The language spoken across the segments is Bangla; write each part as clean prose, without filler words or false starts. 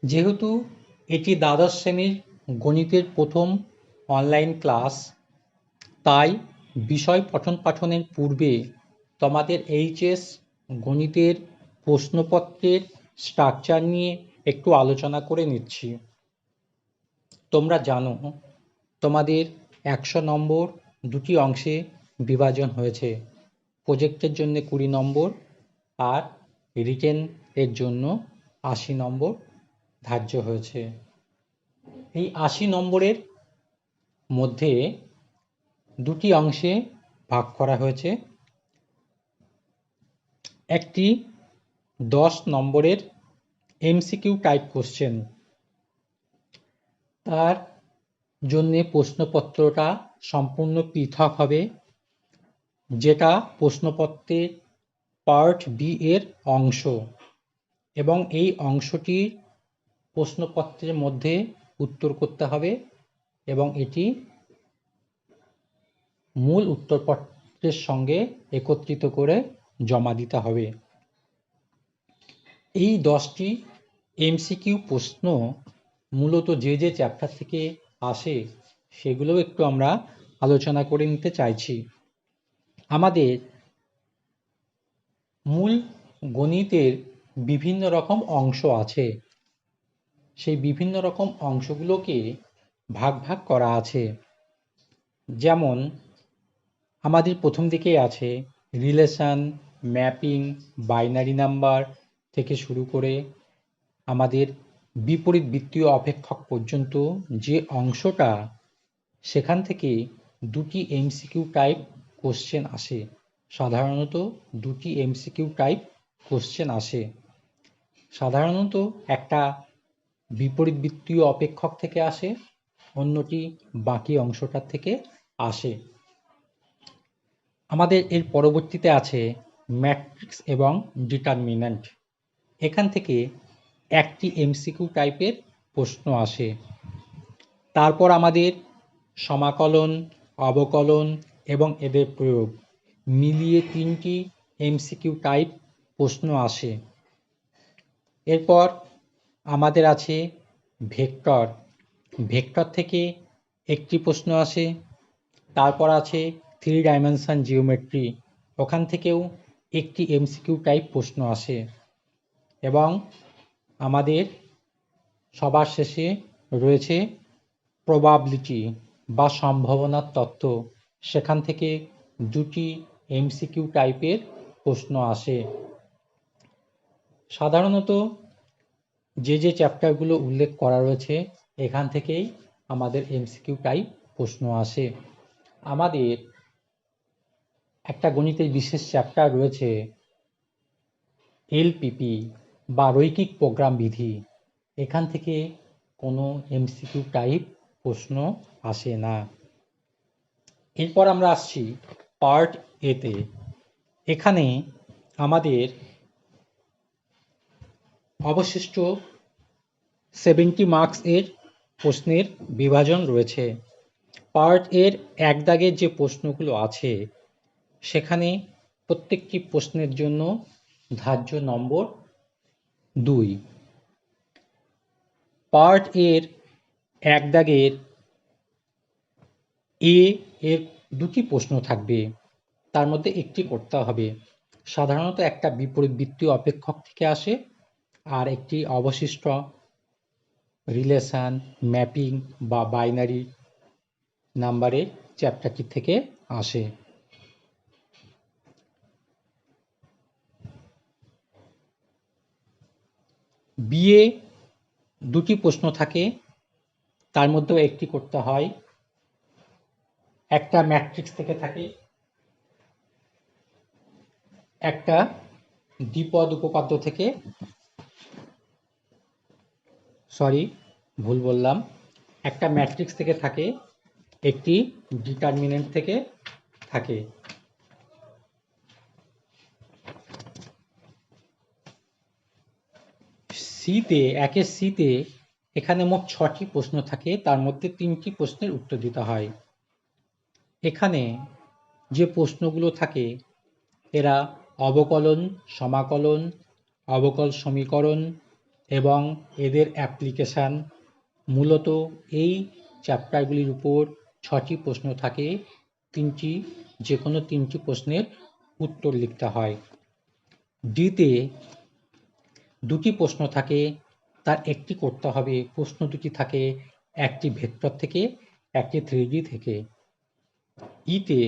যেহেতু এটি দ্বাদশ শ্রেণীর গণিতের প্রথম অনলাইন ক্লাস, তাই বিষয় পঠন পাঠনের পূর্বে তোমাদের এইচএস গণিতের প্রশ্নপত্রের স্ট্রাকচার নিয়ে একটু আলোচনা করে নিচ্ছি। তোমরা জানো তোমাদের 100 নম্বর দুটি অংশে বিভাজন হয়েছে, প্রজেক্টের জন্য 20 নম্বর আর রিটেন এর জন্য 80 নম্বর ধার্য হয়েছে। এই 80 নম্বরের মধ্যে দুটি অংশে ভাগ করা হয়েছে। একটি 10 নম্বরের এমসিকিউ টাইপ কোশ্চেন, তার জন্যে প্রশ্নপত্রটা সম্পূর্ণ পৃথক হবে, যেটা প্রশ্নপত্রের পার্ট বি এর অংশ, এবং এই অংশটি প্রশ্নপত্রের মধ্যে উত্তর করতে হবে এবং এটি মূল উত্তরপত্রের সঙ্গে একত্রিত করে জমা দিতে হবে। এই 10টি এমসিকিউ প্রশ্ন মূলত যে যে চ্যাপ্টার থেকে আসে সেগুলো একটু আমরা আলোচনা করে নিতে চাইছি। আমাদের মূল গণিতের বিভিন্ন রকম অংশ আছে, সেই বিভিন্ন রকম অংশগুলোকে ভাগ ভাগ করা আছে। যেমন আমাদের প্রথম দিকেই আছে রিলেশন, ম্যাপিং, বাইনারি নাম্বার থেকে শুরু করে আমাদের বিপরীত বৃত্তীয় অপেক্ষক পর্যন্ত যে অংশটা, সেখান থেকে দুটি এমসিকিউ টাইপ কোশ্চেন আসে। সাধারণত দুটি এমসিকিউ টাইপ কোশ্চেন আসে। সাধারণত একটা বিপরীত বৃত্তীয় অপেক্ষক থেকে আসে, অন্যটি বাকি অংশটার থেকে আসে। আমাদের এর পরবর্তীতে আছে ম্যাট্রিক্স এবং ডিটারমিন্যান্ট। এখান থেকে একটি এমসিকিউ টাইপের প্রশ্ন আসে। তারপর আমাদের সমাকলন, অবকলন এবং এদের প্রয়োগ মিলিয়ে 3টি এমসিকিউ টাইপ প্রশ্ন আসে। এরপর আমাদের আছে ভেক্টর। ভেক্টর থেকে একটি প্রশ্ন আসে। তারপর আছে 3 ডাইমেনশন জিওমেট্রি, ওখান থেকেও একটি এমসিকিউ টাইপ প্রশ্ন আসে। এবং আমাদের সবার শেষে রয়েছে প্রবাবিলিটি বা সম্ভাবনার তত্ত্ব, সেখান থেকে দুটি এমসিকিউ টাইপের প্রশ্ন আসে। সাধারণত যে যে চ্যাপ্টারগুলো উল্লেখ করা রয়েছে এখান থেকেই আমাদের এমসিকিউ টাইপ প্রশ্ন আসে। আমাদের একটা গণিতের বিশেষ চ্যাপ্টার রয়েছে এলপিপি বা রৈখিক প্রোগ্রাম বিধি, এখান থেকে কোনো এমসিকিউ টাইপ প্রশ্ন আসে না। এরপর আমরা আসছি পার্ট এতে। এখানে আমাদের অবশিষ্ট 70 মার্কস এর প্রশ্নের বিভাজন রয়েছে। পার্ট এর 1 দাগের যে প্রশ্নগুলো আছে সেখানে প্রত্যেকটি প্রশ্নের জন্য ধার্য নম্বর 2। পার্ট এর 1 দাগের এ এর দুটি প্রশ্ন থাকবে, তার মধ্যে একটি করতে হবে। সাধারণত একটা বিপরীত বৃত্তীয় অপেক্ষক থেকে আসে আর একটি অবশিষ্ট রিলেশন, ম্যাপিং বা বাইনারি নাম্বারের চ্যাপ্টারটি থেকে আসে। বিয়ে দুটি প্রশ্ন থাকে, তার মধ্যেও একটি করতে হয়। একটা ম্যাট্রিক্স থেকে থাকে, একটা দ্বিপদ উপপাদ্য থেকে, ভুল বললাম, একটা ম্যাট্রিক্স থেকে থাকে, একটি ডিটারমিনেন্ট থেকে থাকে। সিতে, একের সিতে এখানে মোট 6টি প্রশ্ন থাকে, তার মধ্যে 3টি প্রশ্নের উত্তর দিতে হয়। এখানে যে প্রশ্নগুলো থাকে এরা অবকলন, সমাকলন, অবকল সমীকরণ, এবং এদের অ্যাপ্লিকেশান। মূলত এই চ্যাপ্টারগুলির উপর 6টি প্রশ্ন থাকে, যে কোনো 3টি প্রশ্নের উত্তর লিখতে হয়। ডিতে 2টি প্রশ্ন থাকে, তার একটি করতে হবে। প্রশ্ন দুটি থাকে, একটি ভেক্টর থেকে, একটি 3D থেকে। ইতে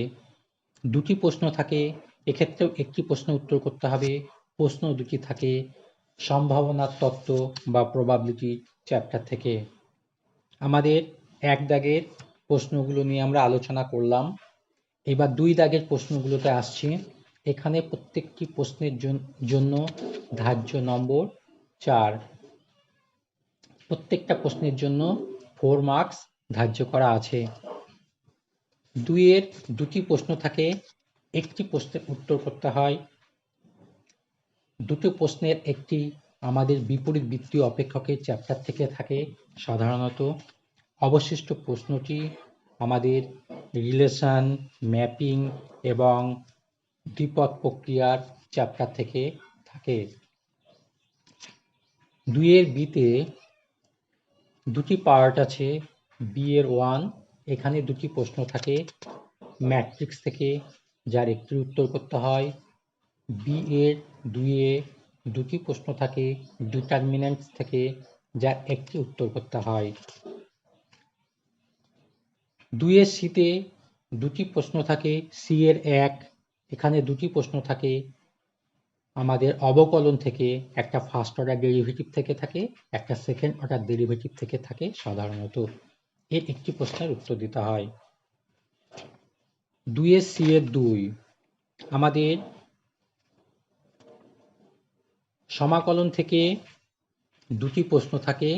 2টি প্রশ্ন থাকে, এক্ষেত্রেও একটি প্রশ্ন উত্তর করতে হবে। প্রশ্ন দুটি থাকে সম্ভাবনার তত্ত্ব বা প্রবাবিলিটি চ্যাপ্টার থেকে। আমাদের 1 দাগের প্রশ্নগুলো নিয়ে আমরা আলোচনা করলাম। এবার 2 দাগের প্রশ্নগুলোতে আসছি। এখানে প্রত্যেকটি প্রশ্নের জন্য ধার্য নম্বর 4। প্রত্যেকটা প্রশ্নের জন্য 4 মার্কস ধার্য করা আছে। 2-এর 2টি প্রশ্ন থাকে, একটি প্রশ্নের উত্তর করতে হয়। 2টি প্রশ্নের একটি আমাদের বিপরীত বৃত্তীয় অপেক্ষকের চ্যাপ্টার থেকে থাকে সাধারণত। অবশিষ্ট প্রশ্নটি আমাদের রিলেশন, ম্যাপিং এবং দ্বিপদ প্রক্রিয়ার চ্যাপ্টার থেকে থাকে। 2-এর বিতে 2টি পার্ট আছে। বি-এর 1, এখানে 2টি প্রশ্ন থাকে ম্যাট্রিক্স থেকে, যার একটি উত্তর করতে হয়। বি-এর 2-এ 2টি প্রশ্ন থাকে ডিটারমিন্যান্টস থেকে, যার একটি উত্তর করতে হয়। 2-এর সিতে 2টি প্রশ্ন থাকে সি-এর 1, এখানে 2টি প্রশ্ন থাকে আমাদের অবকলন থেকে, একটা ফার্স্ট অর্ডার ডেরিভেটিভ থেকে থাকে, একটা সেকেন্ড অর্ডার ডেরিভেটিভ থেকে থাকে সাধারণত। এর একটি প্রশ্নের উত্তর দিতে হয়। 2-এর সি-এর 2, আমাদের সমাকলন থেকে 2টি প্রশ্ন থাকে,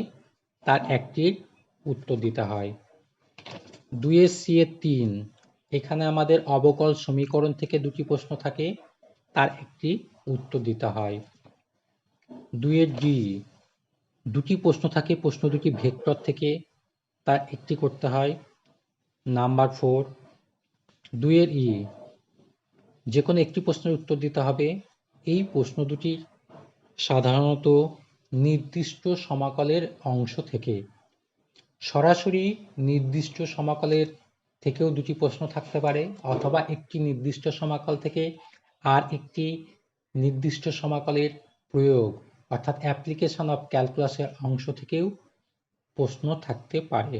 তার একটির উত্তর দিতে হয়। 2-এর সি-এর 3, এখানে আমাদের অবকল সমীকরণ থেকে 2টি প্রশ্ন থাকে, তার একটি উত্তর দিতে হয়। 2-এর ডি, 2টি প্রশ্ন থাকে, প্রশ্ন দুটি ভেক্টর থেকে, তার একটি করতে হয়, নাম্বার 4। 2-এর ই, যে কোনো একটি প্রশ্নের উত্তর দিতে হবে। এই প্রশ্ন দুটি সাধারণত নির্দিষ্ট সমাকলের অংশ থেকে। সরাসরি নির্দিষ্ট সমাকলের থেকেও 2টি প্রশ্ন থাকতে পারে, অথবা একটি নির্দিষ্ট সমাকল থেকে আর একটি নির্দিষ্ট সমাকলের প্রয়োগ অর্থাৎ অ্যাপ্লিকেশন অফ ক্যালকুলাসের অংশ থেকেও প্রশ্ন থাকতে পারে।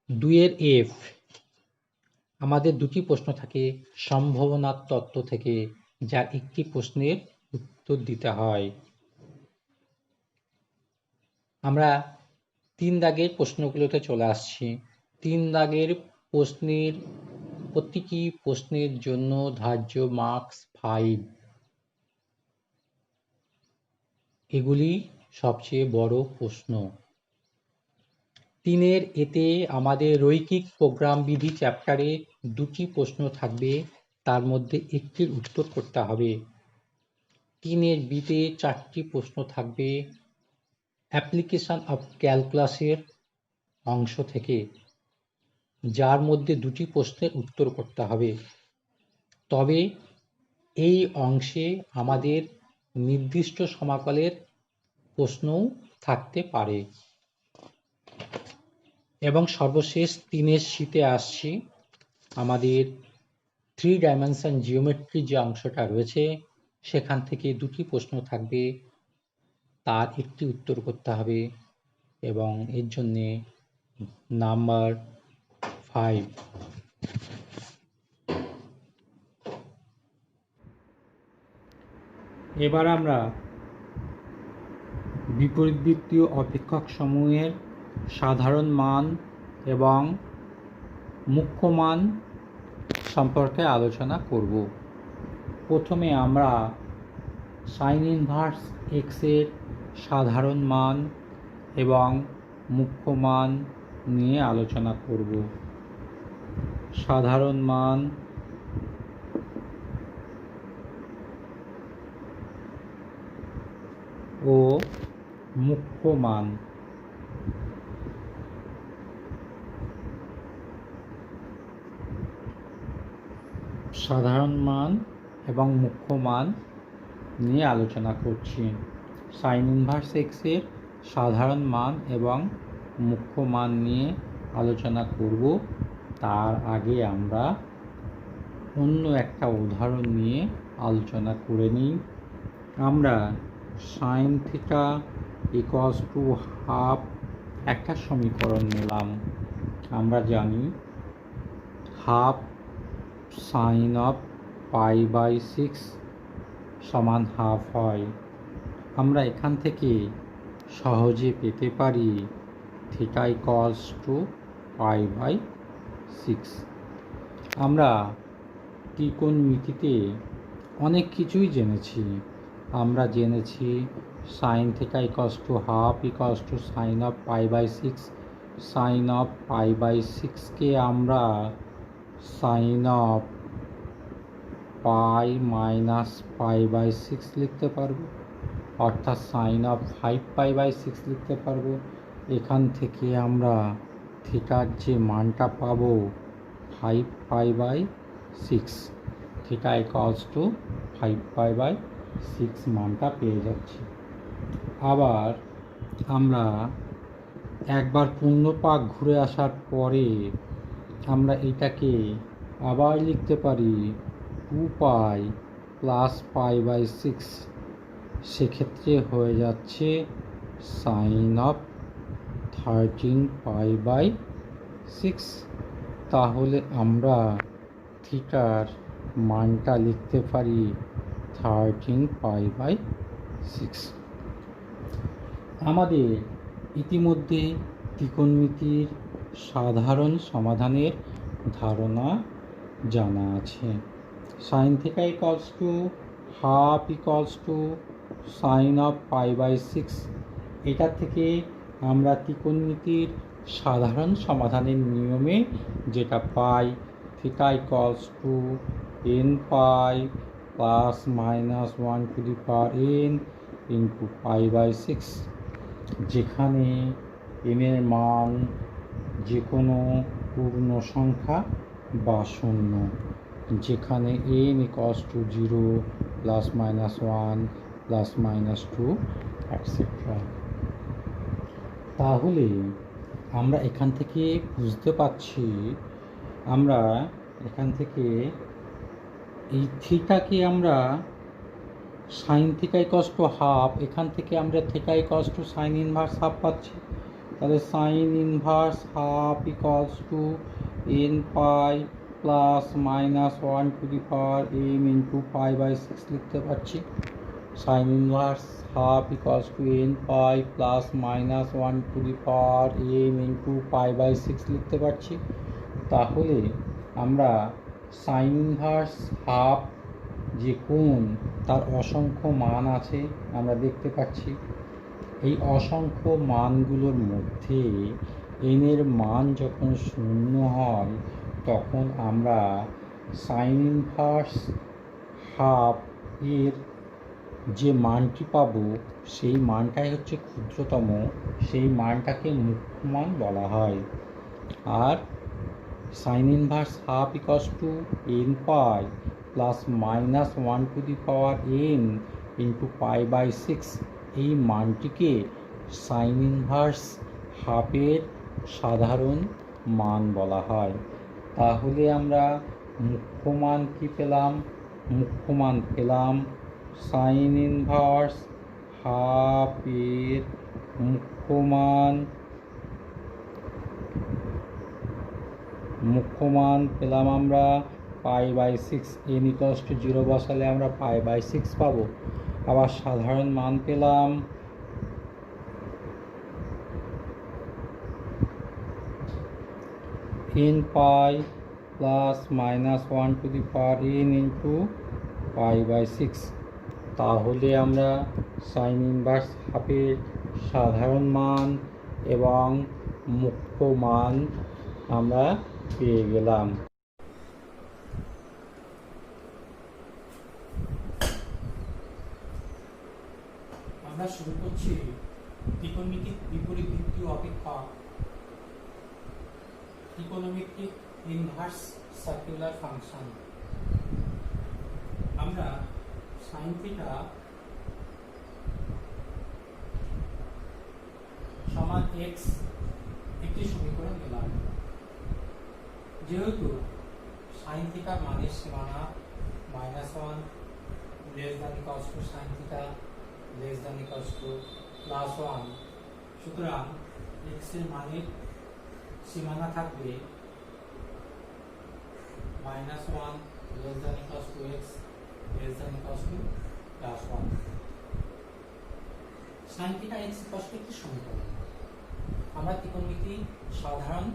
2-এর এফ, আমাদের 2টি প্রশ্ন থাকে সম্ভাবনার তত্ত্ব থেকে, যার একটি প্রশ্নের উত্তর দিতে হয়। আমরা 3 দাগের প্রশ্নগুলোতে চলে আসছি। 3 দাগের প্রশ্নের প্রতিটি প্রশ্নের জন্য ধার্য মার্কস 5। এগুলি সবচেয়ে বড় প্রশ্ন। 3-এর এতে আমাদের রৈখিক প্রোগ্রাম বিধি চ্যাপ্টারে 2টি প্রশ্ন থাকবে, তার মধ্যে একটির উত্তর করতে হবে। 3-এর বিতে 4টি প্রশ্ন থাকবে অ্যাপ্লিকেশন অফ ক্যালকুলাসের অংশ থেকে, যার মধ্যে 2টি প্রশ্নের উত্তর করতে হবে। তবে এই অংশে আমাদের নির্দিষ্ট সমাকলের প্রশ্নও থাকতে পারে। এবং সর্বশেষ 3-এর শীতে আসছি। আমাদের 3 ডাইমেনশন জিওমেট্রি যে অংশটা রয়েছে, সেখান থেকে 2টি প্রশ্ন থাকবে, তার একটি উত্তর করতে হবে, এবং এর জন্যে নাম্বার 5। এবার আমরা বিপরীতবৃত্তীয় অপেক্ষক সমূহের সাধারণ মান এবং মুখ্য মান সম্পর্কে আলোচনা করব। প্রথমে আমরা সাইন ইনভার্স এক্সের সাধারণ মান এবং মুখ্য মান নিয়ে আলোচনা করব। সাধারণ মান ও মুখ্য মান। সাধারণ মান এবং মুখ্য মান নিয়ে আলোচনা করছি। সাইন ইনভার্স এক্সের সাধারণ মান এবং মুখ্য মান নিয়ে আলোচনা করব। তার আগে আমরা অন্য একটা উদাহরণ নিয়ে আলোচনা করে নিই। আমরা sine theta equals to half একটা সমীকরণ নিলাম। আমরা জানি half sine of pi by 6 সমান হাফ হয়। আমরা এখান থেকে সহজে পেতে পারি theta equals to pi by 6। আমরা ত্রিকোণমিতিতে অনেক কিছুই জেনেছি। আমরা জেনেছি sine theta equals to half equals to sine of pi by 6। Sine of pi by 6কে আমরা sine of pi minus pi by 6 লিখতে পারবো, অর্থাৎ সাইন অফ 5 পাই বাই 6 লিখতে পারবো। এখান থেকে আমরা থিটার যে মানটা পাবো 5 pi by 6, theta equals to 5 pi by 6 মানটা পেয়ে যাচ্ছি। আবার আমরা একবার পূর্ণপাক ঘুরে আসার পরে আমরা এটাকে আবার লিখতে পারি 2 পাই প্লাস পাই বাই 6। সেক্ষেত্রে হয়ে যাচ্ছে সাইন অফ 13 পাই বাই 6। তাহলে আমরা থিটার মানটা লিখতে পারি 13 পাই বাই 6। আমাদের ইতিমধ্যে ত্রিকোণমিতির সাধারণ সমাধানের ধারণা জানা আছে। Sine theta equals to half equals to sine of pi by 6। এটা থেকে আমরা ত্রিকোণমিতির সাধারণ সমাধানের নিয়মে যেটা পাই theta equals to n pi plus minus 1 to the power n into pi by 6, যেখানে n এর মান যে কোনো পূর্ণ সংখ্যা বা শূন্য, যেখানে n equals to 0 plus minus 1 plus minus 2 etcetera. তাহলে আমরা এখান থেকে বুঝতে পারছি, আমরা এখান থেকে এই থিটাকে আমরা sine theta equals to half, এখান থেকে আমরা theta equals to sine inverse half পাচ্ছি। তাহলে sine inverse half equals to n pi plus minus 1 to the power n into pi by 6 লিখতে পারছি। Sine inverse half equals to n pi plus minus 1 to the power n into pi by 6 লিখতে পারছি। তাহলে আমরা সাইন ইনভার্স হাফ যে কোণ তার অসংখ্য মান আছে আমরা দেখতে পাচ্ছি। এই অসংখ্য মানগুলোর মধ্যে n এর মান যখন শূন্য হয় তখন আমরা সাইন ইনভার্স হাফ এর যে মানটি পাবো সেই মানটাই হচ্ছে ক্ষুদ্রতম, সেই মানটাকে মুখ্য মান বলা হয়। আর sine inverse half equals to n pi plus minus 1 to the power n into pi by 6, এই মানটিকে সাইন ইনভার্স হাফের সাধারণ মান বলা হয়। তাহলে আমরা মুখ্য মান কি পেলাম? মুখ্য মান পেলাম সাইন ইনভার্স হাফের মুখ্য মান পেলাম আমরা pi by 6। n equals to 0 বসালে আমরা পাই বাই 6 পাবো। আবার সাধারণ মান পেলাম n pi plus minus 1 to the power n into pi by 6। তাহলে আমরা সাইন ইনভার্স হাফের সাধারণ মান এবং মুখ্য মান আমরা পেয়ে গেলাম। আমরা শুরু করছি ত্রিকোণমিতিক বিপরীতবৃত্তীয় অপেক্ষক ত্রিকোণমিতিক ইনভার্স সার্কুলার ফাংশন। আমরা সাইন থিটা সমান এক্স একটি সমীকরণ পেলাম। যেহেতু সাইন থিটার মানের সীমানা -1 less than equals to sine theta less than equals to +1, সুতরাং এক্স এর মানের সীমানা থাকবে -1 less than equals to x less than equals to +1। Sine theta x equals two একটি সমীকরণ। আমরা ত্রিকোণমিতি সাধারণ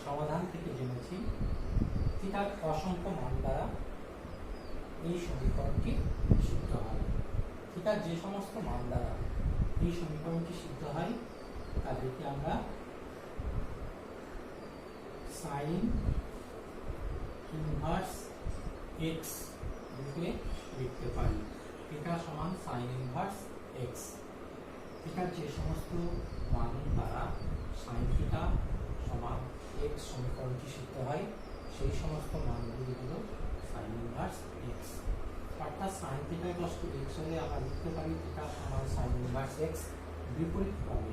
সমাধান থেকে জেনেছি থিটার অসংখ্য মান দ্বারা এই সমীকরণটি সিদ্ধ হয়। থিটার যে সমস্ত মান দ্বারা এই সমীকরণটি সিদ্ধ হয় তাদেরকে আমরা সাইন ইনভার্স এক্স রূপে লিখতে পারি। থিটা সমান সাইন ইনভার্স এক্স। থিটার যে সমস্ত মান দ্বারা সাইন থিটা সমান এক্স সমীকরণটি সিদ্ধ হয় সেই সমস্ত মানগুলি হল সাইন ইনভার্স এক্স। অর্থাৎ sine theta equals to x হলে আমরা লিখতে পারি থিটা সমান সাইন ইনভার্স এক্স। বিপরীতভাবে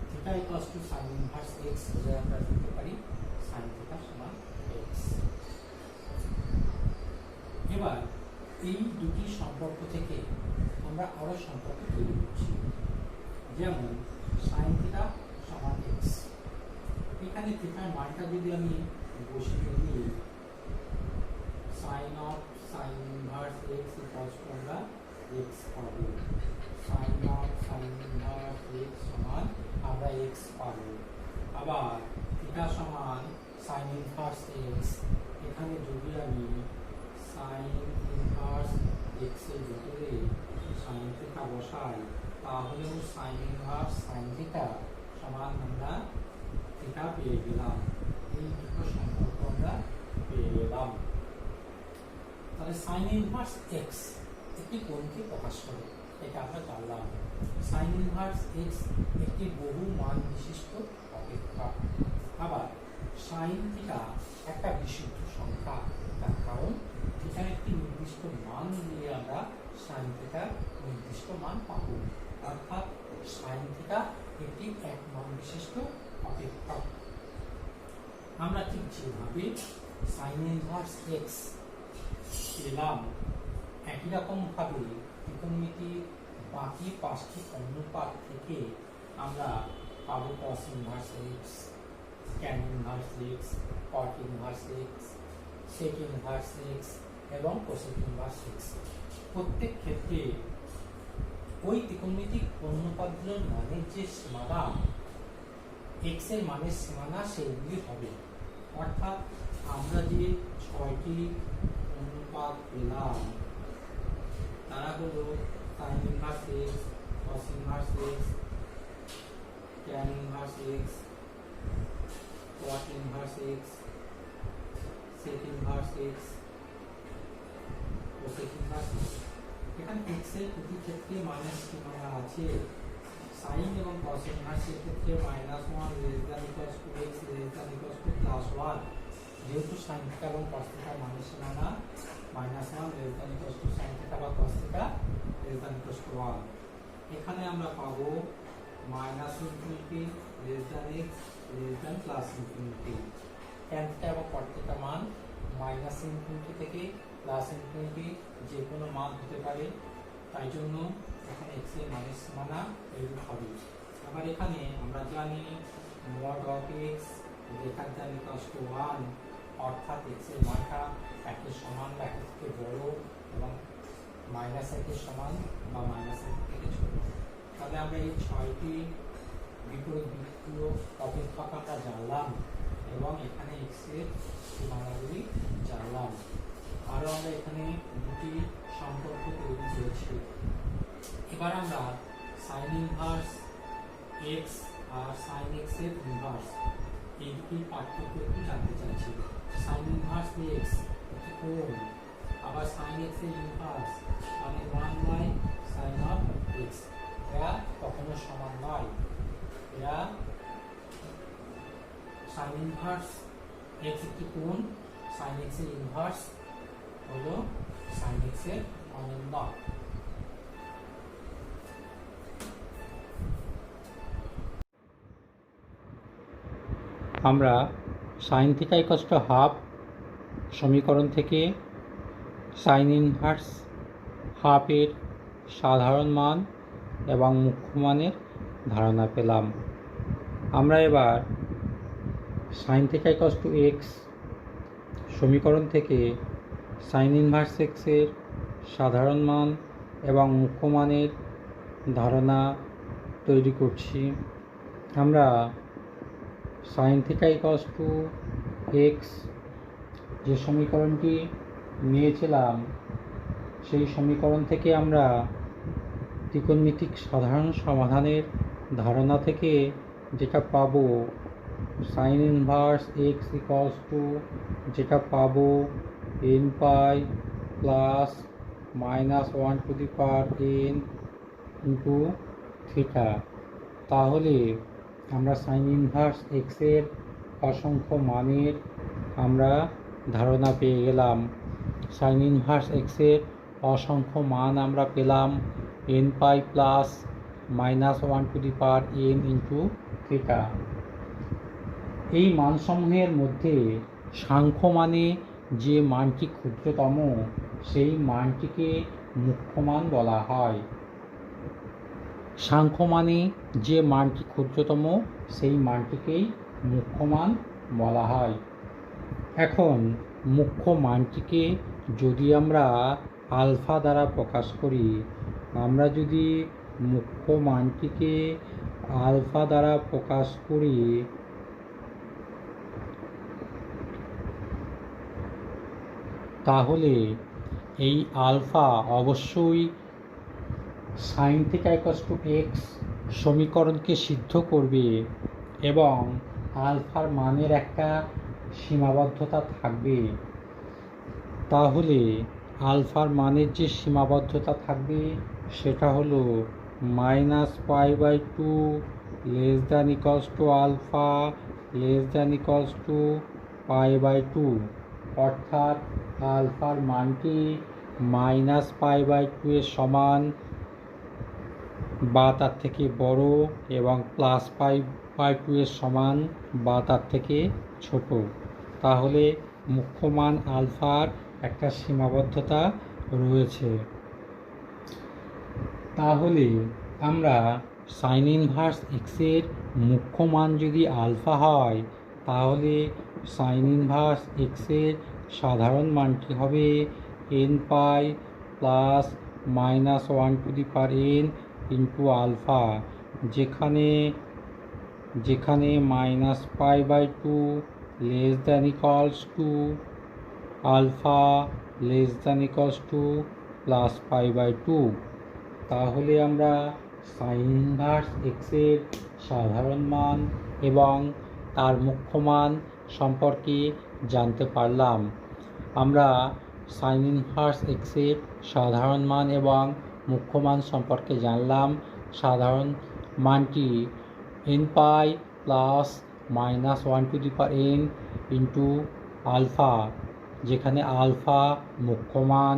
theta equals to sine inverse x হলে আমরা লিখতে পারি সাইন থিটা সমান এক্স। এবার এই দুটি সম্পর্ক থেকে আমরা আরো সম্পর্ক তৈরি করছি, যেমন সাইন থিটা সমান এক্স। এখানে থিটার মানটা যদি আমি বসিয়ে দিই sine of sine inverse x equals to আমরা এক্স পাবো। Sine of sine inverse x সমান আমরা এক্স পাবো। আবার থিটা সমান সাইন ইনভার্স এক্স, এখানে যদি আমি সাইন ইনভার্স এক্স এর ভিতরে সাইন থিটা বসাই তাহলেও সাইন ইনভার্স সাইন থিটা সমান আমরা থিটা পেয়ে গেলাম। এই দুটো সম্পর্ক আমরা পেয়ে গেলাম। তাহলে সাইন ইনভার্স এক্স একটি কোণকে প্রকাশ করে, এটা আমরা জানলাম। সাইন ইনভার্স এক্স একটি বহু মান বিশিষ্ট অপেক্ষক। আবার সাইন থিটা একটা বিশুদ্ধ সংখ্যা, তার কারণ থিটা একটি নির্দিষ্ট মান দিয়ে আমরা সাইন থিটার নির্দিষ্ট মান পাব। অর্থাৎ সাইন থিটা একটি এক মান বিশিষ্ট অপেক্ষক। আমরা ঠিক যেভাবে সাইন ইনভার্স এক্স পেলাম একই রকম ভাবে ত্রিকোণমিতির বাকি পাঁচটি অনুপাত থেকে আমরা পাবো cos inverse x, tan inverse x, cot inverse x, sec inverse x এবং কোসেক ইনভার্স এক্স। প্রত্যেক ক্ষেত্রে ওই ত্রিকোণমিতিক অনুপাতগুলোর মানের যে সীমানা, এক্স এর মানের সীমানা সেইগুলি হবে। অর্থাৎ আমরা যে ছয়টি অনুপাত পেলাম তারা হলো sine inverse x, cos inverse x, tan inverse x, cot inverse x, sec inverse x, cosec inverse x. এখানে এক্স এর প্রতি ক্ষেত্রে মানের সীমানা আছে। সাইন এবং কস ইনভার্স এর ক্ষেত্রে -1 less than equals to x less than equals to +1। যেহেতু সাইন থিটা এবং কস থিটার মানের সীমানা -1 less than equals to sine theta বা cos theta less than equals to 1। এখানে আমরা পাবো -infinity less than x less than +infinity. Tan theta এবং কট থিটার মান -ইনফিনিটি থেকে +ইনফিনিটি যে কোনো মান হতে পারে, তাই জন্য এখানে এক্স এর মানের সীমানা এইরূপ হবে। আবার এখানে আমরা জানি mod of x greater than equals to 1, অর্থাৎ এক্স এর মানটা একের সমান বা একের থেকে বড় এবং -1 সমান বা -1 থেকে ছোট। তাহলে আমরা এই ছয়টি বিপরীত বৃত্তীয় অপেক্ষক আমরা জানলাম এবং এখানে এক্স এর সীমানাগুলি জানলাম। আরো আমরা এখানে দুটি সম্পর্ক তৈরি করেছি। এবার আমরা সাইন ইনভার্স এক্স আর সাইন এক্স এর ইনভার্স এই দুটি পার্থক্য একটু জানতে চাইছি। সাইন ইনভার্স এক্স একটি কোণ, আবার সাইন এক্স এর ইনভার্স মানে 1 সাইন অফ এক্স, এরা কখনো সমান নয়। এরা সাইন ইনভার্স এক্স একটি কোণ, সাইন এক্স এর ইনভার্স হলো সাইন এক্স এর অনন্য। আমরা sine theta equals to half সমীকরণ থেকে সাইন ইনভার্স হাফের সাধারণ মান এবং মুখ্য মানের ধারণা পেলাম। আমরা এবার sign theta equals to x সমীকরণ থেকে সাইন ইনভার্স এক্সের সাধারণ মান এবং মুখ্য মানের ধারণা তৈরি করছি। আমরা sine theta equals to x যে সমীকরণটি নিয়েছিলাম সেই সমীকরণ থেকে আমরা ত্রিকোণমিতিক সাধারণ সমাধানের ধারণা থেকে যেটা পাবো sign inverse x equals two যেটা পাবো N pi plus minus 1/n into theta. তাহলে আমরা সাইন ইনভার্স এক্সের অসংখ্য মানের আমরা ধারণা পেয়ে গেলাম। সাইন ইনভার্স এক্সের অসংখ্য মান আমরা পেলাম N pi plus minus 1/n into theta. এই মানসমূহের মধ্যে সাংখ্য মানে যে মানটি ক্ষুদ্রতম সেই মানটিকে মুখ্য মান বলা হয়। সাংখ্য মানে যে মানটি ক্ষুদ্রতম সেই মানটিকেই মুখ্য মান বলা হয়। এখন মুখ্য মানটিকে যদি আমরা আলফা দ্বারা প্রকাশ করি, আমরা যদি মুখ্য মানটিকে আলফা দ্বারা প্রকাশ করি তাহলে এই আলফা অবশ্যই sign theta equals to x সমীকরণকে সিদ্ধ করবে এবং আলফার মানের একটা সীমাবদ্ধতা থাকবে। তাহলে আলফার মানের যে সীমাবদ্ধতা থাকবে সেটা হলো -π/2 less than equals to alpha less than equals to π/2, অর্থাৎ আলফার মানটি -π/2 এর সমান বা তার থেকে বড় এবং +π/2 এর সমান বা তার থেকে ছোট। তাহলে মুখ্য মান আলফার একটা সীমাবদ্ধতা রয়েছে। তাহলে আমরা সাইন ইনভার্স এক্সের মুখ্য মান যদি আলফা হয় তাহলে সাইন ইনভার্স এক্সের সাধারণ মানটি হবে N pi plus minus 1/n into alpha, যেখানে -π/2 less than equals to alpha less than equals to +π/2। তাহলে আমরা সাইন ইনভার্স এক্সের সাধারণ মান এবং তার মুখ্য মান সম্পর্কে জানতে পারলাম। আমরা সাইন ইনভার্স এক্সের সাধারণ মান এবং মুখ্য মান সম্পর্কে জানলাম। সাধারণ মানটি n pi plus minus 1/n into alpha, যেখানে আলফা মুখ্য মান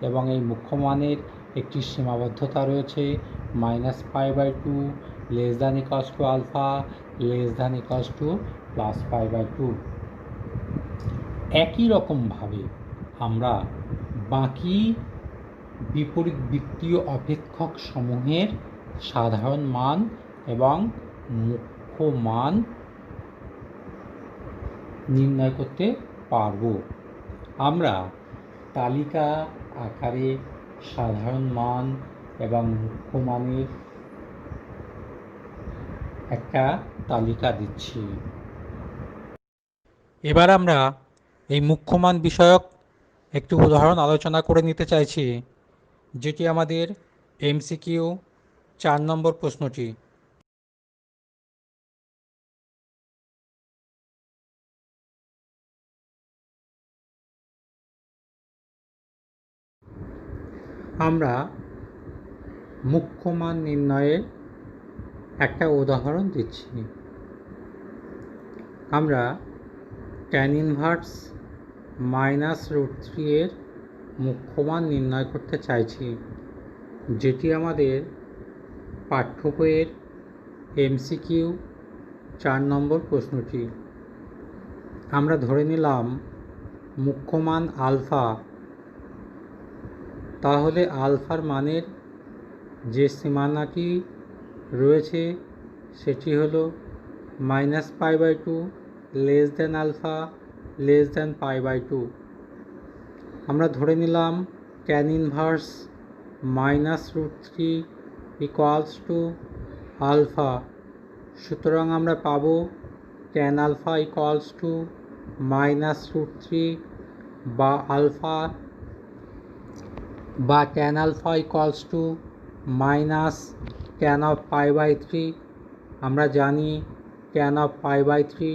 এবং এই মুখ্য মানের একটি সীমাবদ্ধতা রয়েছে -π/2 less than equals to alpha less than equals to +π/2। একই রকমভাবে আমরা বাকি বিপরীত বৃত্তীয় অপেক্ষক সমূহের সাধারণ মান এবং মুখ্য মান নির্ণয় করতে পারব। আমরা তালিকা আকারে সাধারণ মান এবং মুখ্য মানের একটা তালিকা দিচ্ছি। এবার আমরা এই মুখ্য মান বিষয়ক একটি উদাহরণ আলোচনা করে নিতে চাইছি, যেটি আমাদের এমসিকিউ 4 নম্বর প্রশ্নটি। আমরা মুখ্য মান নির্ণয়ের একটা উদাহরণ দিচ্ছি। আমরা tan ইনভার্স -√3 এর মুখ্য মান নির্ণয় করতে চাইছি, যেটি আমাদের পাঠ্য বইয়ের এমসিকিউ 4 নম্বর প্রশ্নটি। আমরা ধরে নিলাম মুখ্য মান আলফা, তাহলে আলফার মানের যে সীমানাটি রয়েছে সেটি হলো -π/2 less than alpha less than π/2। আমরা ধরে নিলাম tan inverse -√3 equals to alpha, সুতরাং আমরা পাবো tan আলফা ইকুয়ালস টু -√3 বা আলফা বা tan alpha equals to tan of π/3। আমরা জানি tan অফ π/3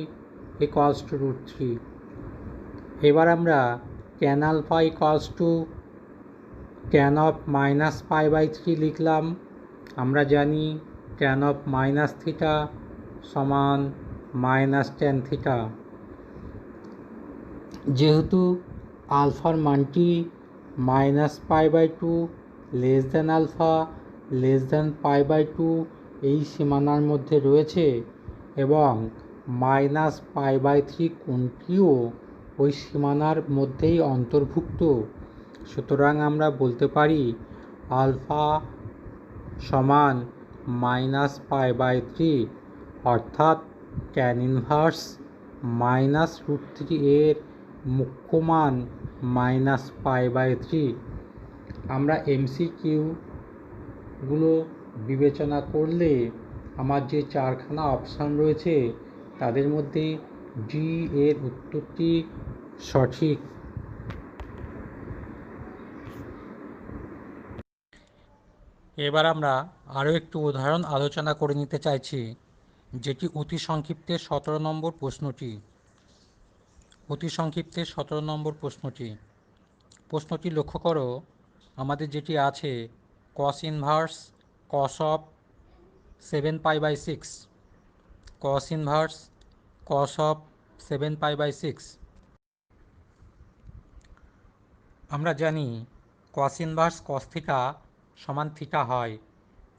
ইকুয়ালস টু √3। এবার আমরা tan alpha equals to tan of -π/3 লিখলাম। আমরা জানি tan অফ -θ সমান -tan θ। যেহেতু আলফার মানটি -π/2 less than alpha less than π/2 এই সীমানার মধ্যে রয়েছে এবং -π/3 কোণটিও ওই সীমানার মধ্যেই অন্তর্ভুক্ত, সুতরাং আমরা বলতে পারি আলফা সমান -π/3, অর্থাৎ tan ইনভার্স -√3 এর মুখ্য মান -π/3। আমরা এমসিকিউগুলো বিবেচনা করলে আমার যে চারখানা অপশান রয়েছে তাদের মধ্যে ডি এর উত্তরটি সঠিক। এবার আমরা আরও একটু উদাহরণ আলোচনা করে নিতে চাইছি, যেটি অতি সংক্ষিপ্তে 17 নম্বর প্রশ্নটি। অতি সংক্ষিপ্তে 17 নম্বর প্রশ্নটি লক্ষ্য করো। আমাদের যেটি আছে cos inverse cos of 7π/6, cos inverse cos of 7π/6। আমরা জানি cos ইনভার্স cos থিটা সমান থিটা হয়,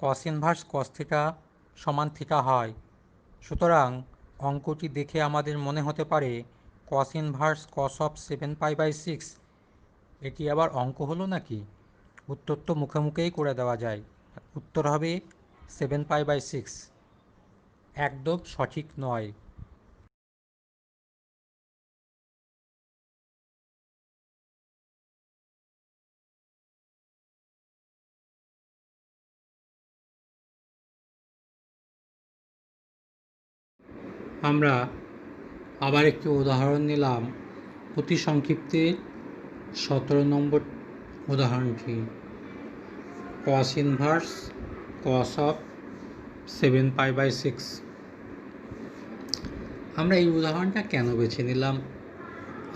cos ইনভার্স cos থিটা সমান থিটা হয়। সুতরাং অঙ্কটি দেখে আমাদের মনে হতে পারে cos ইনভার্স cos অফ 7π/6 এটি আবার অঙ্ক হলো নাকি? উত্তর তো মুখে মুখেই করে দেওয়া যায়। উত্তর হবে 7π/6। একদম সঠিক নয়। আমরা আবার একটি উদাহরণ নিলাম, অতি সংক্ষিপ্তে 17 নম্বর উদাহরণটি cos ইনভার্স cos অফ 7π/6। আমরা এই উদাহরণটা কেন বেছে নিলাম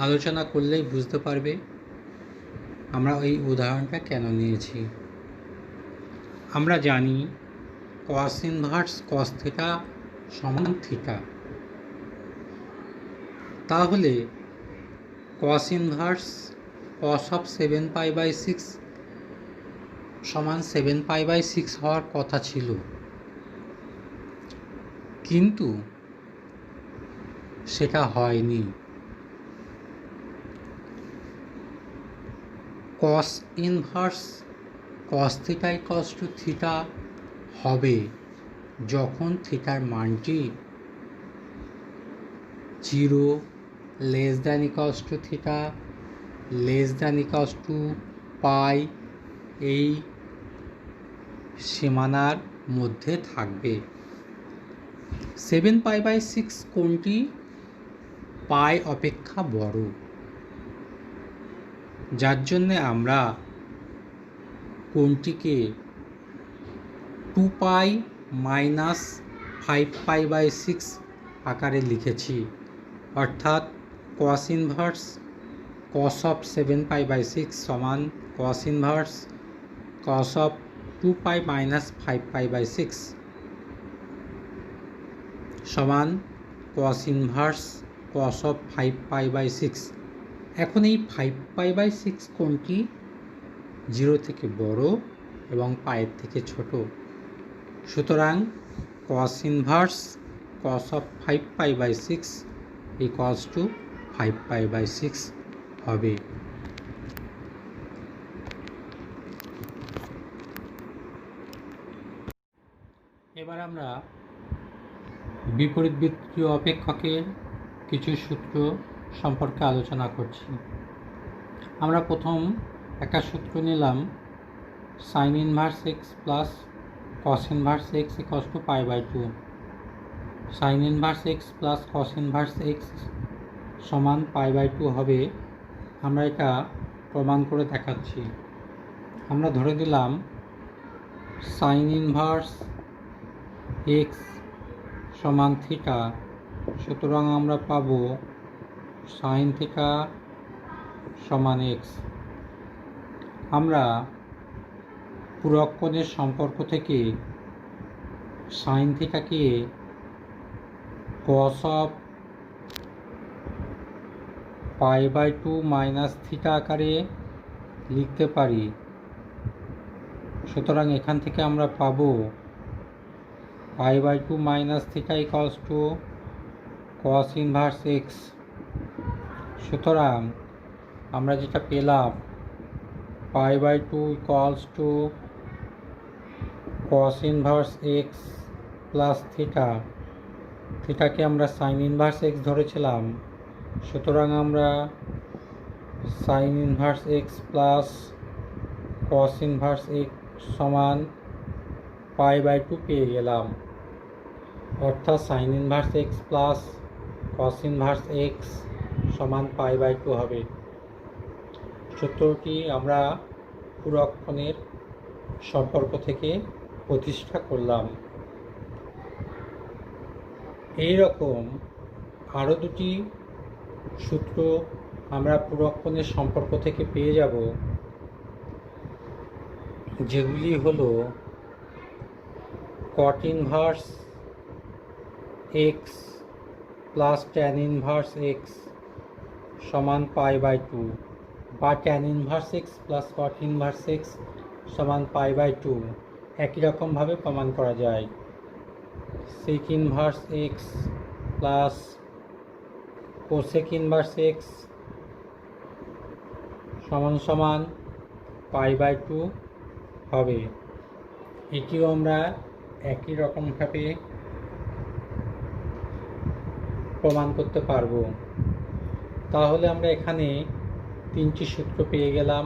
আলোচনা করলেই বুঝতে পারবে আমরা এই উদাহরণটা কেন নিয়েছি। আমরা জানি cos ইনভার্স cos থিটা সমান থিটা, তাহলে cos ইনভার্স cos অফ 7π/6 সমান 7π/6 হওয়ার কথা ছিল, কিন্তু সেটা হয়নি। cos inverse cos theta equals to theta হবে যখন থিটার মানটি 0 less than equals to theta less than equals to pi এই সীমানার মধ্যে থাকবে। 7π/6 কোণটি পাই অপেক্ষা বড়, যার জন্যে আমরা কোণটিকে 2π - 5π/6 আকারে লিখেছি, অর্থাৎ cos ইনভার্স cos অফ 7π/6 সমান cos ইনভার্স cos অফ 2π - 5π/6 সমান cos ইনভার্স cos অফ 5π/6। এখন এই 5π/6 কোণটি 0 থেকে বড় এবং পায়ের থেকে ছোট, সুতরাং cos inverse cos of 5π/6 equals to 5π/6 হবে। এবার আমরা বিপরীতবৃত্তীয় অপেক্ষকের কিছু সূত্র সম্পর্কে আলোচনা করছি। আমরা প্রথম একটা সূত্র নিলাম, sin inverse x plus cos inverse x equals to π/2। sin inverse x plus cos inverse x সমান π/2 হবে। আমরা এটা প্রমাণ করে দেখাচ্ছি। আমরা ধরে দিলাম sin inverse x সমান থিটা, সুতরাং আমরা পাব sin থিটা সমান x। আমরা পূরক কোণের সম্পর্ক থেকে sin থিটাকে cos অফ π/2 মাইনাস থিটা আকারে লিখতে পারি। সুতরাং এখান থেকে আমরা পাব π/2 minus theta equals two cos inverse x। সুতরাং আমরা যেটা পেলাম π/2 ইকুয়ালস two cos inverse x plus theta. থিটাকে আমরা sin ইনভার্স x ধরেছিলাম, সুতরাং আমরা sin inverse x plus cos inverse x সমান π/2 পেয়ে গেলাম, অর্থাৎ sin inverse x plus cos inverse x সমান π/2 হবে। সূত্রটি আমরা পূরক কোণের সম্পর্ক থেকে প্রতিষ্ঠা করলাম। এই রকম আরও দুটি সূত্র আমরা পূরক কোণের সম্পর্ক থেকে পেয়ে যাব, যেগুলি হলো cot inverse x plus tan inverse x সমান π/2 বা tan inverse x plus cot inverse x সমান π/2 একই রকমভাবে প্রমাণ করা যায়। sec inverse x plus cosec inverse x সমান সমান π/2 হবে। এটিও আমরা একই রকমভাবে প্রমাণ করতে পারবো। তাহলে আমরা এখানে তিনটি সূত্র পেয়ে গেলাম,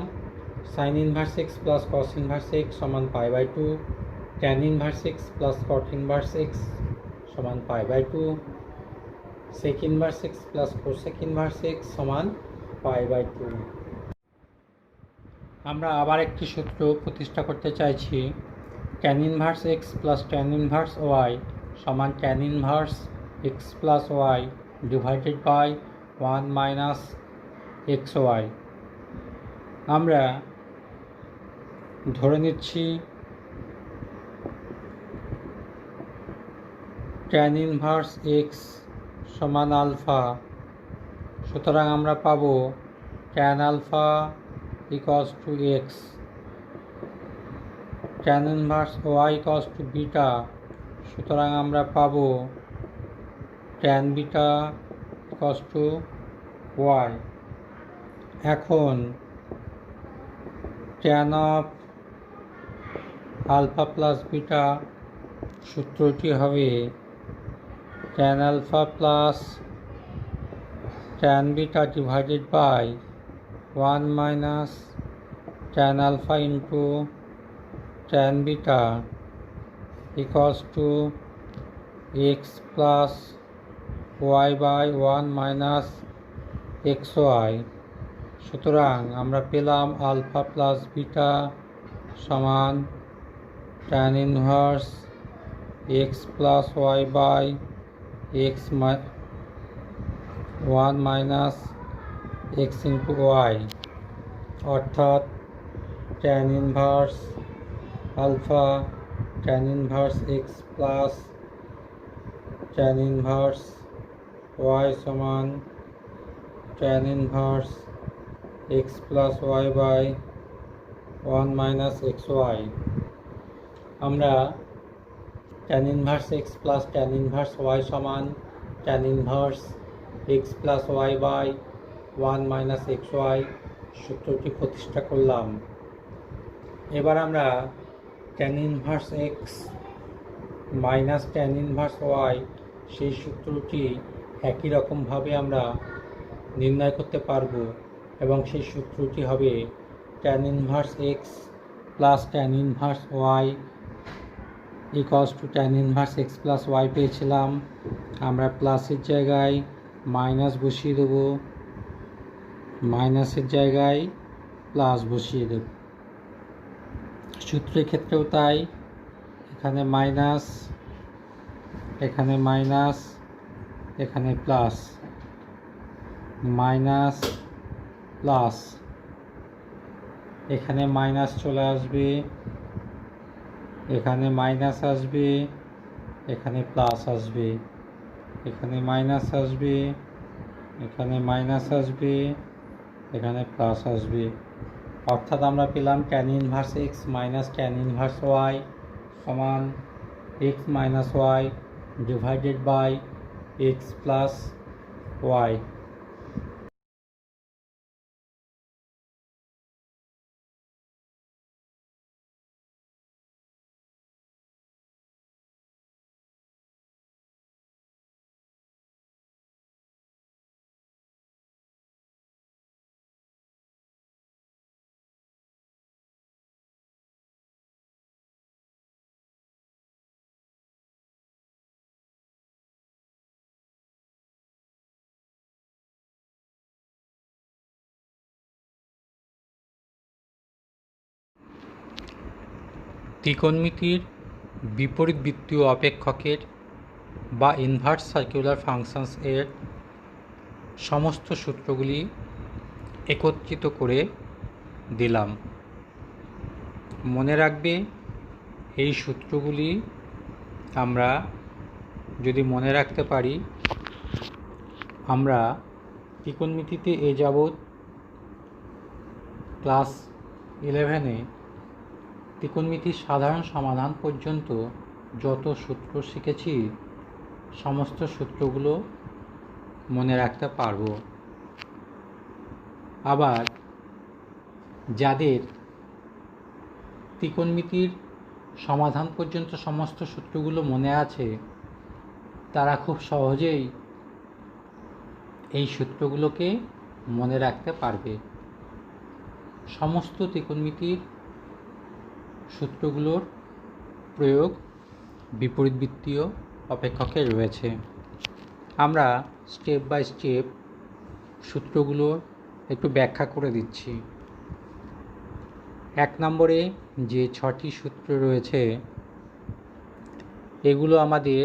sin inverse x plus cos inverse x সমান π/2, tan inverse x plus cot inverse x সমান π/2, sec inverse x plus cosec inverse x সমান π/2। আমরা আবার একটি সূত্র প্রতিষ্ঠা করতে চাইছি, tan inverse x plus tan inverse y সমান tan inverse x plus y divided by 1 minus xy। আমরা ধরে নিচ্ছি tan ইনভার্স x সমান আলফা, সুতরাং আমরা পাব tan alpha equals to x। tan inverse y equals to beta, সুতরাং আমরা পাব tan beta equals to y। এখন tan of alpha plus beta সূত্রটি হবে tan alpha plus tan beta divided by 1 minus tan alpha into tan beta equals to x plus y by 1 minus xy। সুতরাং আমরা পেলাম আলফা প্লাস বিটা সমান tan inverse x plus y by x 1 minus x into y, অর্থাৎ tan inverse alpha tan inverse x plus tan inverse y সমান tan inverse x plus y by 1 minus xy। আমরা tan inverse x plus tan inverse y সমান tan inverse x plus y by 1 - সূত্রটি প্রতিষ্ঠা করলাম। এবার আমরা tan inverse x minus tan inverse y সেই সূত্রটি একই রকমভাবে আমরা নির্ণয় করতে পারবো, এবং সেই সূত্রটি হবে tan inverse x plus tan inverse y equals to tan inverse x plus y পেয়েছিলাম। আমরা প্লাসের জায়গায় মাইনাস বসিয়ে দেবো, মাইনাসের জায়গায় প্লাস বসিয়ে দেব। সূত্রের ক্ষেত্রেও তাই, এখানে মাইনাস, এখানে মাইনাস, এখানে প্লাস, মাইনাস প্লাস, এখানে মাইনাস চলে আসবে, এখানে মাইনাস আসবে, এখানে প্লাস আসবে, এখানে মাইনাস আসবে, এখানে মাইনাস আসবে, এখানে প্লাস আসবে। অর্থাৎ আমরা পেলাম tan inverse x minus tan inverse y সমান x minus y divided by x plus y. ত্রিকোণমিতির বিপরীতবৃত্তীয় অপেক্ষকের বা ইনভার্স সার্কুলার ফাংশনস এর সমস্ত সূত্রগুলি একত্রিত করে দিলাম। মনে রাখবে, এই সূত্রগুলি আমরা যদি মনে রাখতে পারি, আমরা ত্রিকোণমিতিতে এ যাবৎ ক্লাস 11-এ ত্রিকোণমিতির সাধারণ সমাধান পর্যন্ত যত সূত্র শিখেছি সমস্ত সূত্রগুলো মনে রাখতে পারব। আবার যাদের ত্রিকোণমিতির সমাধান পর্যন্ত সমস্ত সূত্রগুলো মনে আছে, তারা খুব সহজেই এই সূত্রগুলোকে মনে রাখতে পারবে। সমস্ত ত্রিকোণমিতির সূত্রগুলোর প্রয়োগ বিপরীতবৃত্তীয় অপেক্ষকে রয়েছে। আমরা স্টেপ বাই স্টেপ সূত্রগুলোর একটু ব্যাখ্যা করে দিচ্ছি। 1 নম্বরে যে 6টি সূত্র রয়েছে, এগুলো আমাদের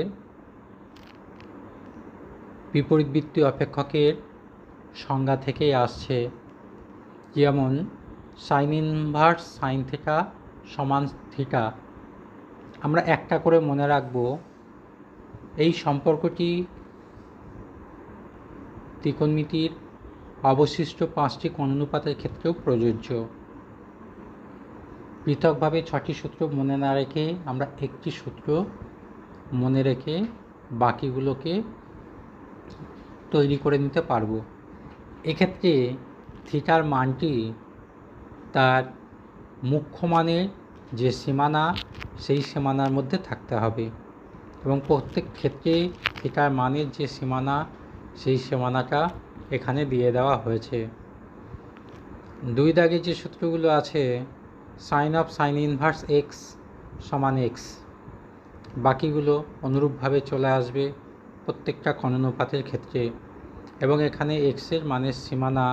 বিপরীতবৃত্তীয় অপেক্ষকের সংজ্ঞা থেকেই আসছে। যেমন সাইন ইনভার্স সাইন থিটা সমান থিটা, আমরা একটা করে মনে রাখব। এই সম্পর্কটি ত্রিকোণমিতির অবশিষ্ট 5টি কোণ অনুপাতের ক্ষেত্রেও প্রযোজ্য। পৃথকভাবে 6টি সূত্র মনে না রেখে আমরা একটি সূত্র মনে রেখে বাকিগুলোকে তৈরি করে নিতে পারবো। এক্ষেত্রে থিটার মানটি তার মুখ্য মানের যে সীমানা, সেই সীমানার মধ্যে থাকতে হবে, এবং প্রত্যেক ক্ষেত্রে থিটার মানের যে সীমানা, সেই সীমানাটা এখানে দিয়ে দেওয়া হয়েছে। 2 দাগে যে সূত্রগুলো আছে, sine of sine inverse x সমান এক্স, বাকিগুলো অনুরূপভাবে চলে আসবে প্রত্যেকটা কোণ অনুপাতের ক্ষেত্রে। এবং এখানে এক্সের মানের সীমানা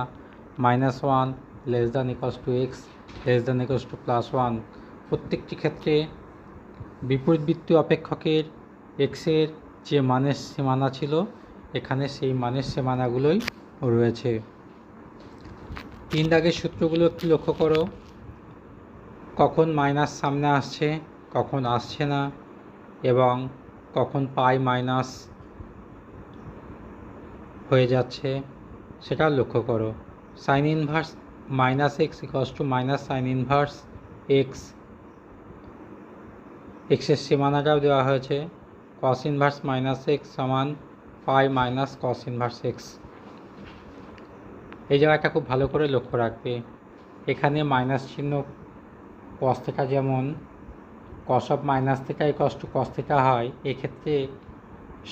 -1 <= x <= প্রত্যেকটি ক্ষেত্রে বিপরীতবৃত্তীয় অপেক্ষকের এক্সের যে মানের সীমানা ছিল, এখানে সেই মানের সীমানাগুলোই রয়েছে। 3 দাগের সূত্রগুলো একটু লক্ষ্য করো, কখন মাইনাস সামনে আসছে, কখন আসছে না, এবং কখন পাই মাইনাস হয়ে যাচ্ছে সেটা লক্ষ্য করো। Sign inverse -x = sign inverse x, এক্সের সীমানাটাও দেওয়া হয়েছে। কস ইনভার্স -x সমান পাই মাইনাস কস ইনভার্স এক্স। এই জায়গাটা খুব ভালো করে লক্ষ্য রাখবে। এখানে মাইনাস চিহ্ন কস থিটা যেমন cos of minus theta equals to cos theta হয়, এক্ষেত্রে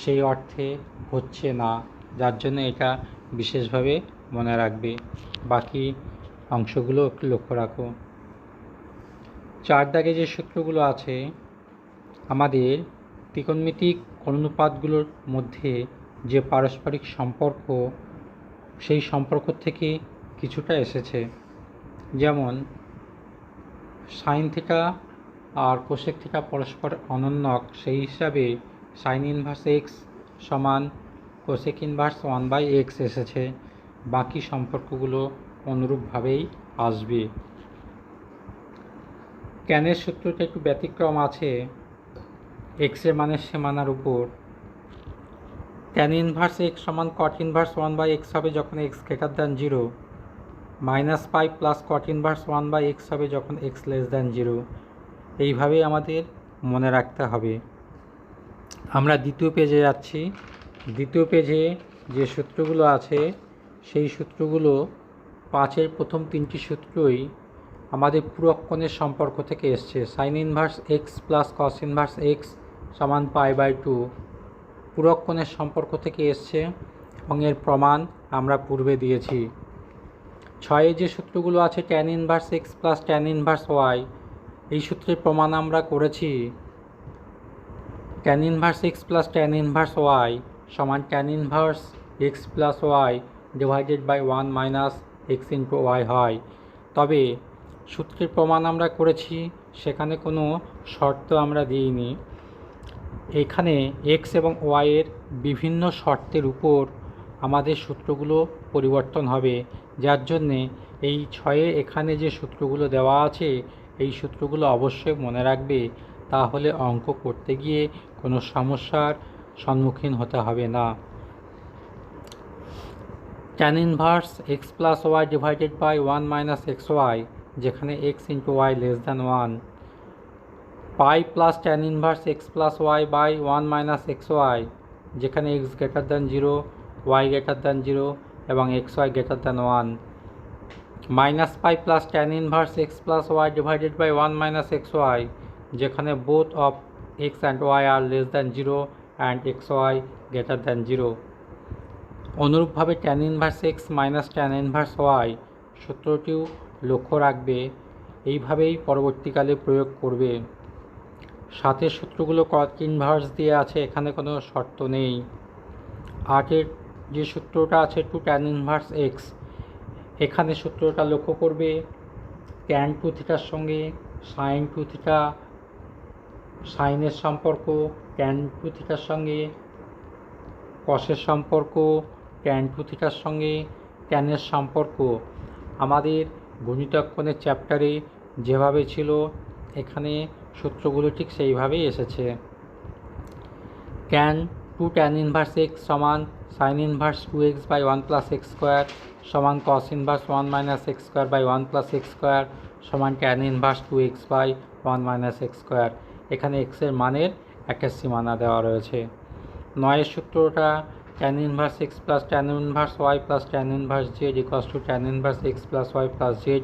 সেই অর্থে হচ্ছে না, যার জন্য এটা বিশেষভাবে মনে রাখবে। বাকি অংশগুলো একটু লক্ষ্য রাখো। 4 দাগে যে সূত্রগুলো আছে আমাদের ত্রিকোণমিতিক অনুপাতগুলোর মধ্যে যে পারস্পরিক সম্পর্ক, সেই সম্পর্ক থেকে কিছুটা এসেছে। যেমন সাইন থিটা আর কোসেক থিটা পরস্পর অনন্যক, সেই হিসাবে সাইন ইনভার্স এক্স সমান কোসেক ইনভার্স 1/x এসেছে। বাকি সম্পর্কগুলো অনুরূপভাবেই আসবে। ট্যানের সূত্রটা একটু ব্যতিক্রম আছে এক্সের মানের সীমানার উপর। ট্যান ইনভার্স এক্স সমান কট ইনভার্স 1/x হবে যখন x greater than 0, minus pi plus cot inverse 1/x হবে যখন এক্স লেস দ্যান 0। এইভাবেই আমাদের মনে রাখতে হবে। আমরা দ্বিতীয় পেজে যাচ্ছি। দ্বিতীয় পেজে যে সূত্রগুলো আছে সেই সূত্রগুলো 5-এর প্রথম 3টি সূত্রই আমাদের পূরক কোণের সম্পর্ক থেকে এসছে। Sign inverse x plus cos inverse x সমান π/2 পূরক কোণের সম্পর্ক থেকে এসছে এবং এর প্রমাণ আমরা পূর্বে দিয়েছি। 6-এ যে সূত্রগুলো আছে tan inverse x plus tan inverse y, এই সূত্রের প্রমাণ আমরা করেছি। Tan inverse x plus tan inverse y সমান tan inverse x plus y divided by 1 minus x into y হয়। তবে সূত্রের প্রমাণ আমরা করেছি, সেখানে কোনো শর্ত আমরা দিইনি। এখানে এক্স এবং ওয়াইয়ের বিভিন্ন শর্তের উপর আমাদের সূত্রগুলো পরিবর্তন হবে, যার জন্যে এই 6-এ এখানে যে সূত্রগুলো দেওয়া আছে এই সূত্রগুলো অবশ্যই মনে রাখবে, তাহলে অঙ্ক করতে গিয়ে কোনো সমস্যার সম্মুখীন হতে হবে না। Tan inverse x plus y divided by 1 minus x y, যেখানে x into y less than 1, pi plus tan inverse x plus y by 1 minus x y, যেখানে x greater than 0, y greater than 0 এবং x y greater than 1, minus pi plus tan inverse x plus y divided by 1 minus x y, যেখানে both of x and y R less than 0 and x y greater than 0। অনুরূপভাবে tan inverse x minus tan inverse y সূত্রটিও লক্ষ্য রাখবে, এইভাবেই পরবর্তীকালে প্রয়োগ করবে। সাথে সূত্রগুলো কট ইনভার্স দিয়ে আছে, এখানে কোনো শর্ত নেই। 8-এর যে সূত্রটা আছে টু ট্যান ইনভার্স এক্স, এখানে সূত্রটা লক্ষ্য করবে ট্যান টু থিটার সঙ্গে সাইন টু থিটা, সাইনের সম্পর্ক, ট্যান টু থিটার সঙ্গে কসের সম্পর্ক, ট্যান টু থিটার সঙ্গে ট্যানের সম্পর্ক আমাদের গণিতক কোণের চ্যাপ্টারে যেভাবে ছিল এখানে সূত্রগুলো ঠিক সেইভাবেই এসেছে। Tan two tan inverse x সমান sine inverse 2x by 1 plus x square সমান cos inverse 1 minus x square by 1 plus x square সমান tan inverse 2x by 1 minus x square. এখানে এক্সের মানের একটা সীমানা দেওয়া রয়েছে। 9-এর সূত্রটা tan inverse x plus tan inverse y plus tan inverse z equals to tan inverse x plus y plus z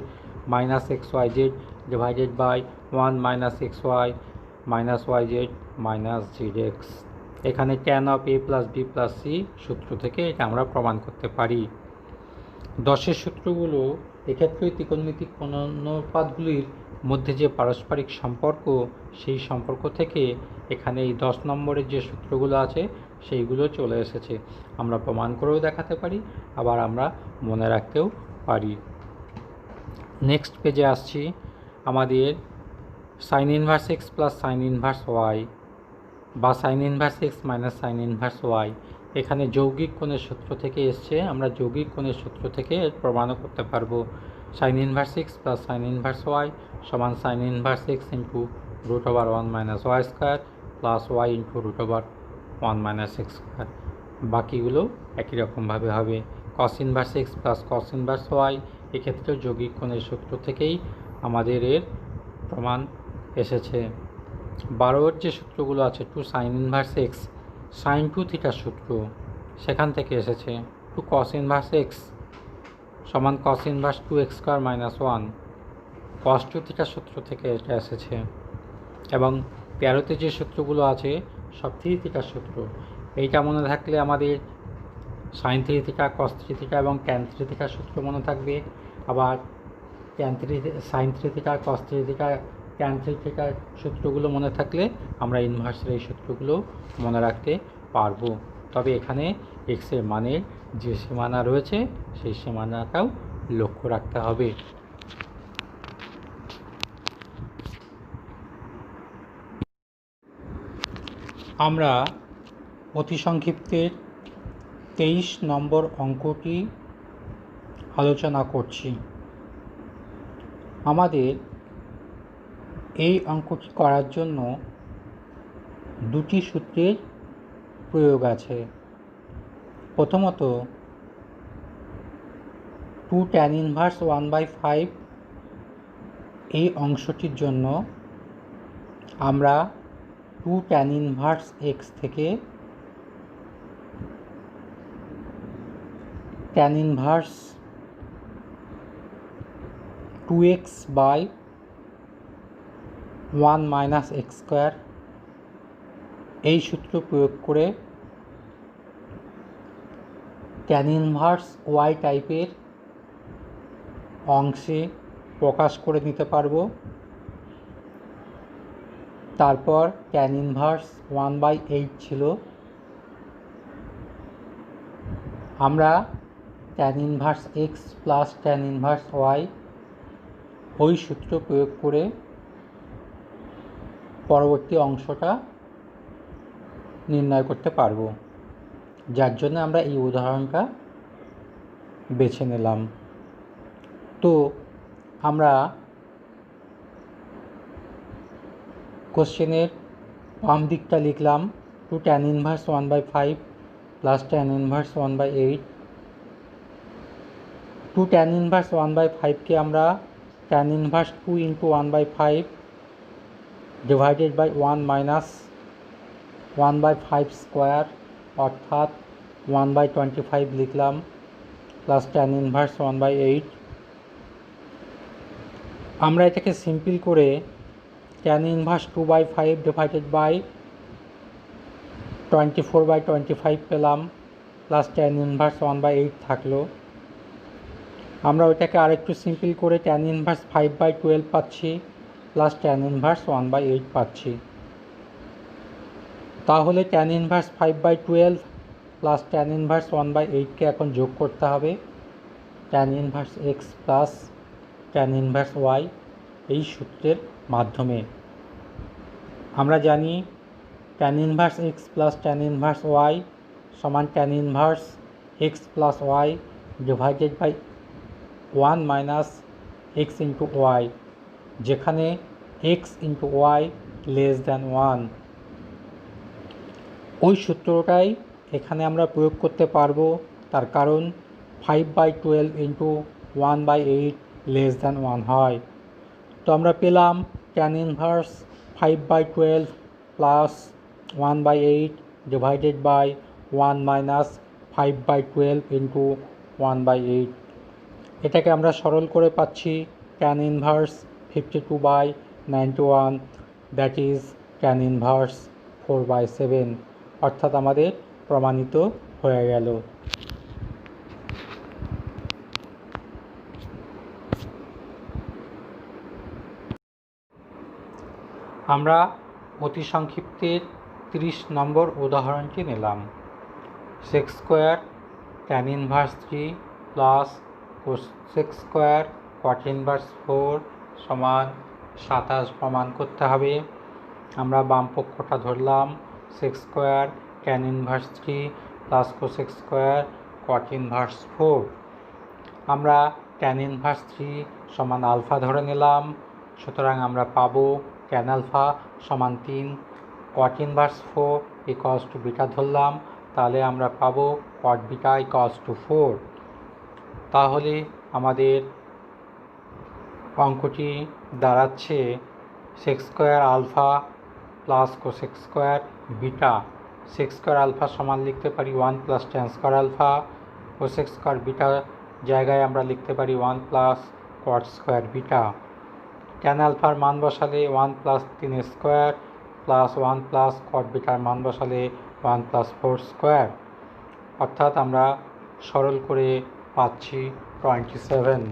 minus x Y z divided by 1 minus x y minus y z minus z x. এখানে tan of A plus B plus C সূত্র থেকে এটা আমরা প্রমাণ করতে পারি। 10-এর সূত্রগুলো এক্ষেত্রে ত্রিকোণমিতিক অনুপাতগুলির মধ্যে যে পারস্পরিক সম্পর্ক, সেই সম্পর্ক থেকে এখানে এই 10 নম্বরের যে সূত্রগুলো আছে সেইগুলো চলে এসেছে। আমরা প্রমাণ করেও দেখাতে পারি, আবার আমরা মনে রাখতেও পারি। নেক্সট পেজে আসছি। আমাদের sine inverse x plus sine inverse y বা sine inverse x minus sine inverse y, এখানে যৌগিক কোণের সূত্র থেকে এসছে। আমরা যৌগিক কোণের সূত্র থেকে এর প্রমাণও করতে পারবো। Sine inverse x plus sine inverse y সমান sine inverse x into root over 1 minus y square plus y into root over 1 minus x square. বাকিগুলো একই রকমভাবে হবে। Cos inverse x plus cos inverse y, এক্ষেত্রেও যৌগিক কোণের সূত্র থেকেই আমাদের এর প্রমাণ এসেছে। 12-এর যে সূত্রগুলো আছে two sine inverse x, sine two থিটার সূত্র, সেখান থেকে এসেছে। 2 cos ইনভার্স এক্স সমান cos inverse 2x square minus 1, cos 2 theta সূত্র থেকে এটা এসেছে। এবং 13তে যে সূত্রগুলো আছে সব 3 থিটার সূত্র। এইটা মনে থাকলে আমাদের sin 3 থিটা, cos 3 থিটা এবং tan 3 থিটার সূত্র মনে থাকবে। আবার sin 3 theta, cos 3 theta, tan 3 থিটার সূত্রগুলো মনে থাকলে আমরা ইনভার্সের এই সূত্রগুলো মনে রাখতে পারবো। তবে এখানে এক্সের মানের যে সীমানা রয়েছে সেই সীমানাটাও লক্ষ্য রাখতে হবে। আমরা অতি সংক্ষিপ্তের 23 নম্বর অঙ্কটি আলোচনা করছি। আমাদের এই অঙ্কটি করার জন্য দুটি সূত্রের প্রয়োগ আছে। প্রথমত 2 tan ইনভার্স 1/5 এই অংশটির জন্য আমরা 2 tan ইনভার্স x থেকে tan inverse 2x by 1 minus x square এই সূত্র প্রয়োগ করে tan ইনভার্স y টাইপের অংশে প্রকাশ করে নিতে পারবো। তারপর tan ইনভার্স 1/8 ছিল, আমরা tan inverse x plus tan inverse y ওই সূত্র প্রয়োগ করে পরবর্তী অংশটা নির্ণয় করতে পারবো, যার জন্য আমরা এই উদাহরণটা বেছে নিলাম। তো আমরা কোশ্চেনের বাম দিকটা লিখলাম 2 tan inverse 1/5 plus tan inverse 1/8। 2 tan inverse 1/5কে আমরা tan inverse 2 into 1/5 divided by 1 minus 1/5 square অর্থাৎ 1/25 লিখলাম, প্লাস tan ইনভার্স 1/8। আমরা এটাকে সিম্পল করে tan ইনভার্স 2/5 ডিভাইডেড বাই 24/25 পেলাম, প্লাস tan ইনভার্স 1/8 থাকলো। আমরা ওইটাকে আরেকটু সিম্পল করে tan ইনভার্স 5/12 পাচ্ছি, প্লাস tan ইনভার্স 1/8 পাচ্ছি। তাহলে tan inverse 5/12 plus tan inverse 1/8কে এখন যোগ করতে হবে tan inverse x plus tan inverse y এই সূত্রের মাধ্যমে। আমরা জানি tan inverse x plus tan inverse y সমান tan inverse x plus y divided by 1 minus x into y, যেখানে x into y less than 1। ওই সূত্রটাই এখানে আমরা প্রয়োগ করতে পারবো, তার কারণ 5/12 ইন্টু 1/8 লেস দ্যান 1 হয়। তো আমরা পেলাম tan inverse 5/12 plus 1/8 divided by 1 minus 5/12 into 1/8। এটাকে আমরা সরল করে পাচ্ছি tan inverse 52/91, that is tan inverse 4/7, অর্থাৎ আমাদের প্রমাণিত হয়ে গেল। আমরা অতি সংক্ষিপ্তের 30 নম্বর উদাহরণটি নিলাম। Sex square tan inverse 3 plus cos square cot inverse 4 সমান 27 প্রমাণ করতে হবে। আমরা বাম পক্ষটা ধরলাম sex square tan inverse 3 plus cos square cot inverse 4। আমরা tan ইনভার্স 3 সমান আলফা ধরে নিলাম, সুতরাং আমরা পাবো tan আলফা সমান 3। cot inverse 4 equals to beta ধরলাম, তাহলে আমরা পাবো cot বিটা ইকুয়ালস টু 4। তাহলে আমাদের অঙ্কটি দাঁড়াচ্ছে sec square alpha plus cos square beta sec square alpha সমান লিখতে পারি 1 plus tan square alpha, cosec square beta জায়গায় আমরা লিখতে পারি 1 plus cot square beta. Tan আলফার মান বসালে 1 plus 3 square plus 1 plus cot বিটার মান বসালে 1 প্লাস 4 স্কোয়ার, অর্থাৎ আমরা সরল করে পাচ্ছি 27।